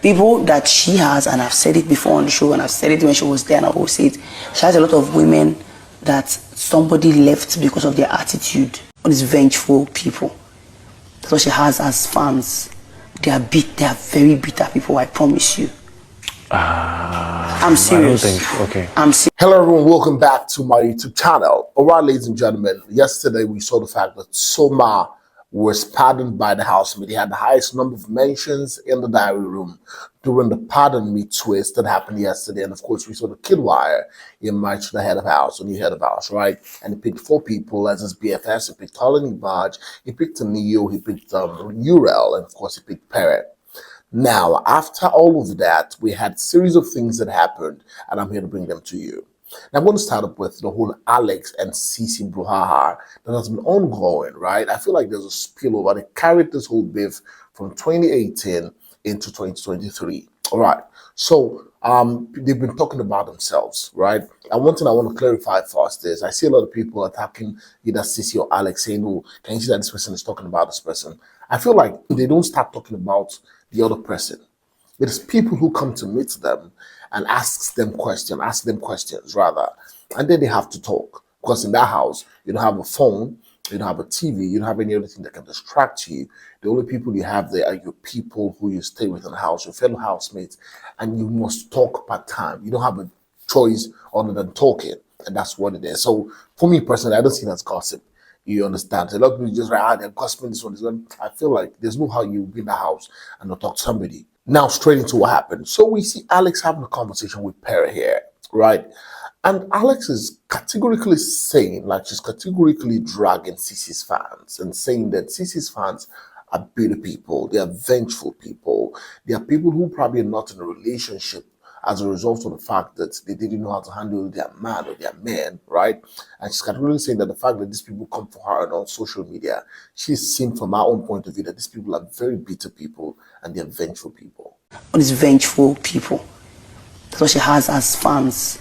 people that she has, and I've said it before on the show, and I've said it when she was there, and I will say it, she has a lot of women that somebody left because of their attitude. All these vengeful people. That's what she has as fans. They are very bitter people, I promise you. I'm serious. I don't think, okay. I'm serious. Hello everyone, welcome back to my YouTube channel. Alright, ladies and gentlemen, yesterday we saw the fact that Soma was pardoned by the housemate. He had the highest number of mentions in the diary room during the pardon me twist that happened yesterday. And of course, we saw the kid wire emerge to the head of house, or new head of house, right? And he picked 4 people as his BFFs. He picked Colin Ibaj, he picked Neo, he picked Uriel, and of course he picked Parrot. Now, after all of that, we had a series of things that happened, and I'm here to bring them to you. Now, I'm going to start up with the whole Alex and CeCe brouhaha that has been ongoing, right? I feel like there's a spillover. They carried this whole beef from 2018 into 2023. All right. So they've been talking about themselves, right? And one thing I want to clarify first is I see a lot of people attacking either CeCe or Alex saying, oh, can you see that this person is talking about this person? I feel like they don't start talking about the other person. It is people who come to meet them and ask them questions rather, and then they have to talk. Because in that house, you don't have a phone, you don't have a TV, you don't have any other thing that can distract you. The only people you have there are your people who you stay with in the house, your fellow housemates, and you must talk part time. You don't have a choice other than talking, and that's what it is. So for me personally, I don't see that as gossip. You understand? A lot of people just like, they're gossiping this one. I feel like there's no how you be in the house and not talk to somebody. Now, straight into what happened. So we see Alex having a conversation with Perry here, right? And Alex is categorically saying, like she's categorically dragging CeCe's fans and saying that CeCe's fans are bitter people. They are vengeful people. They are people who probably are not in a relationship as a result of the fact that they didn't know how to handle their man or their men, right? And she's categorically saying that the fact that these people come for her on social media, she's seen from her own point of view that these people are very bitter people and they're vengeful people. All these vengeful people. That's what she has as fans.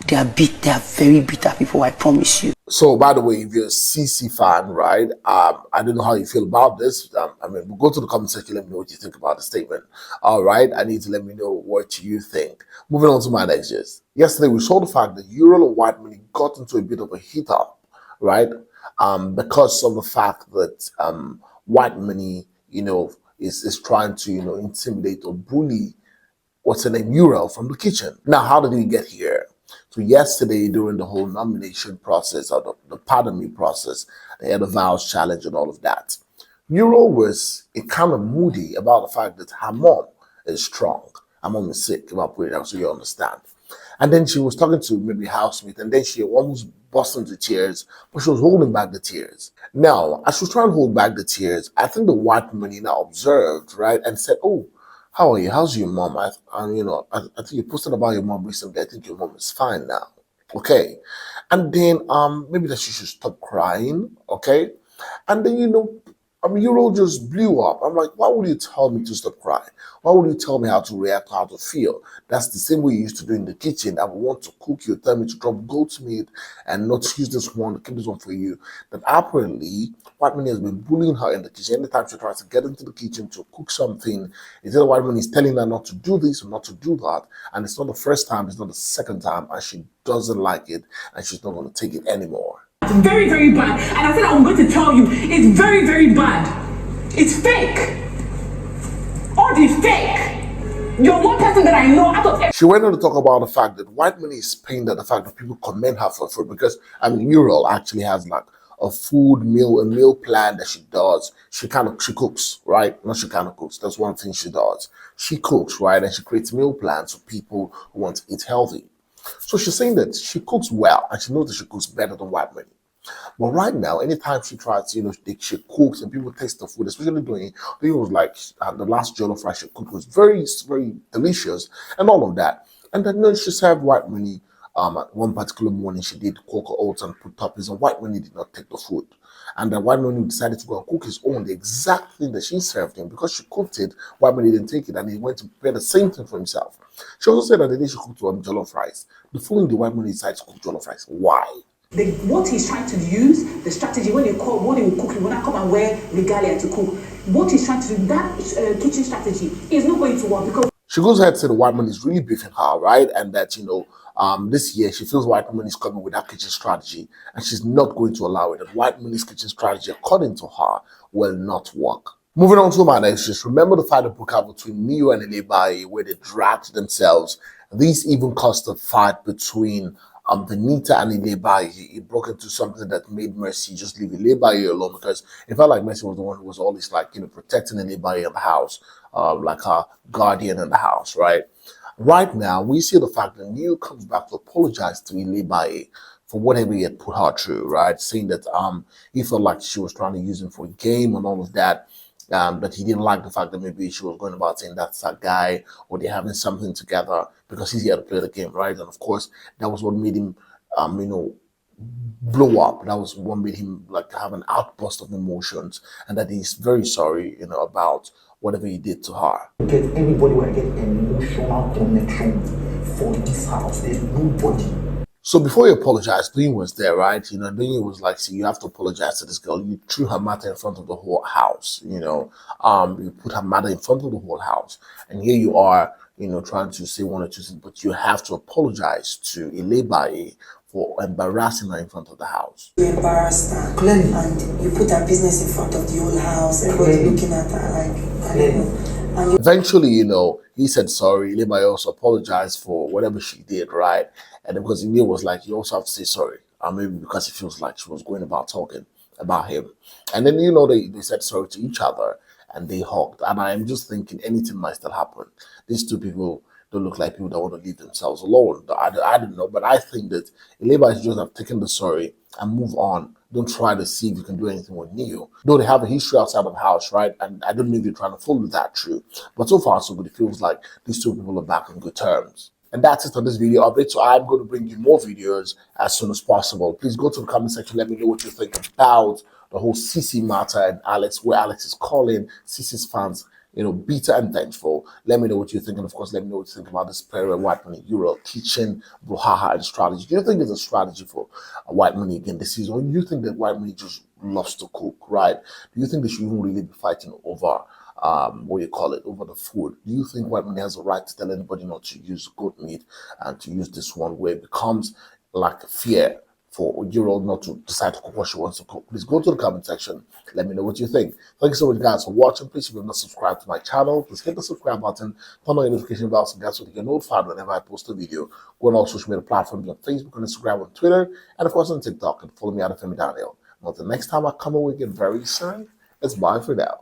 They are very bitter people, I promise you. So, by the way, if you're a CeCe fan, right, I don't know how you feel about this. I mean, we'll go to the comment section, let me know what you think about the statement. All right, I need to let me know what you think. Moving on to my next gist. Yesterday, we saw the fact that Uriel and Whitemoney got into a bit of a heat-up, right, because of the fact that Whitemoney, you know, is trying to, you know, intimidate or bully, what's her name, Uriel from the kitchen. Now, how did we get here? So yesterday, during the whole nomination process or the pardon me process, they had a vows challenge and all of that. Uriel was kind of moody about the fact that her mom is strong. Her mom is sick, if I put it out so you understand. And then she was talking to maybe housemate, and then she almost burst into tears, but she was holding back the tears. Now, as she was trying to hold back the tears, I think the Whitemoney now observed, right, and said, oh, how are you? How's your mom? I think you posted about your mom recently. I think your mom is fine now. Okay. And then maybe that she should stop crying. Okay. And then, you know, Uriel just blew up. I'm like, why would you tell me to stop crying? Why would you tell me how to react, how to feel? That's the same way you used to do in the kitchen. I would want to cook you, tell me to drop goat's meat and not use this one, to keep this one for you. That apparently, Whitemoney has been bullying her in the kitchen. Anytime she tries to get into the kitchen to cook something, instead of Whitemoney is telling her not to do this or not to do that. And it's not the first time, it's not the second time, and she doesn't like it, and she's not going to take it anymore. It's very, very bad. And I said, I'm going to tell you, it's very, very bad. It's fake. All the fake. You're one person that I know out of... She went on to talk about the fact that Whitemoney is pained at the fact that people commend her for food, because, I mean, Uriel actually has like a meal plan that she does. She cooks, right? Not she kind of cooks. That's one thing she does. She cooks, right? And she creates meal plans for people who want to eat healthy. So she's saying that she cooks well, and she knows that she cooks better than Whitemoney. But right now, anytime she tries, you know, she cooks and people taste the food, especially it was like the last jollof rice she cooked was very, very delicious and all of that. And then she served Whitemoney at one particular morning. She did cocoa oats and put toppings, and Whitemoney did not take the food. And then Whitemoney decided to go and cook his own, the exact thing that she served him. Because she cooked it, Whitemoney didn't take it, and he went to prepare the same thing for himself. She also said that the day she cooked jollof rice, the following day Whitemoney decided to cook jollof rice. Why? What he's trying to use, the strategy, when you cook, when I come and wear regalia to cook, what he's trying to do, that kitchen strategy is not going to work, because She goes ahead to say the Whitemoney is really beefing her, right? And that, this year she feels Whitemoney is coming with that kitchen strategy and she's not going to allow it. And Whitemoney's kitchen strategy, according to her, will not work. Moving on to my next, just remember the fight that broke out between Neo and Bbnaija where they dragged themselves. These even caused a fight between Bbnaija and Bbnaija. It broke into something that made Mercy just leave Bbnaija alone because it felt like Mercy was the one who was always protecting Bbnaija in the house, like her guardian in the house, right? Right now, we see the fact that Neo comes back to apologize to Bbnaija for whatever he had put her through, right? Saying that he felt like she was trying to use him for a game and all of that. But he didn't like the fact that maybe she was going about saying that's a guy or they're having something together because he's here to play the game, right? And of course, that was what made him, blow up. That was what made him have an outburst of emotions, and that he's very sorry, about whatever he did to her. Get anybody when I get emotional connection for this house. There's nobody. So before you apologize, Dwayne was there, right? Dwayne was like, see, you have to apologize to this girl. You threw her matter in front of the whole house, you put her matter in front of the whole house. And here you are, trying to say one or two things, but you have to apologize to Bbnaija for embarrassing her in front of the house. You embarrassed her. Clearly. And you put her business in front of the whole house. Everybody looking at her like, I don't know. And Eventually, he said sorry. Bbnaija also apologized for whatever she did, right? And because Neo was like, you also have to say sorry. Maybe because he feels like she was going about talking about him. And then, they said sorry to each other and they hugged. And I am just thinking anything might still happen. These two people don't look like people that want to leave themselves alone. I don't know, but I think that Bbnaija should just have taken the sorry and move on. Don't try to see if you can do anything with Neo. Though they have a history outside of the house, right? And I don't know if you're trying to follow that through. But so far, so good. It feels like these two people are back on good terms. And that's it on this video update. So I'm going to bring you more videos as soon as possible. Please go to the comment section. Let me know what you think about the whole CeCe matter and Alex, where Alex is calling CeCe's fans, bitter and vengeful. Let me know what you think. And of course, let me know what you think about this prayer and Whitemoney, Uriel, kitchen, brouhaha, and strategy. Do you think there's a strategy for Whitemoney again this season? Or do you think that Whitemoney just loves to cook, right? Do you think they should even really be fighting over over the food? Do you think Whitemoney has a right to tell anybody not to use goat meat and to use this one where it becomes like fear for Uriel not to decide to cook what she wants to cook? Please go to the comment section. Let me know what you think. Thank you so much, guys, for watching. Please, if you have not subscribed to my channel, please hit the subscribe button, turn on your notification bell so guys will get notified whenever I post a video. Go on all social media platforms on Facebook, on Instagram, on Twitter, and of course on TikTok. And follow me at Olufemi. Until next time I come away again very soon, it's bye for now.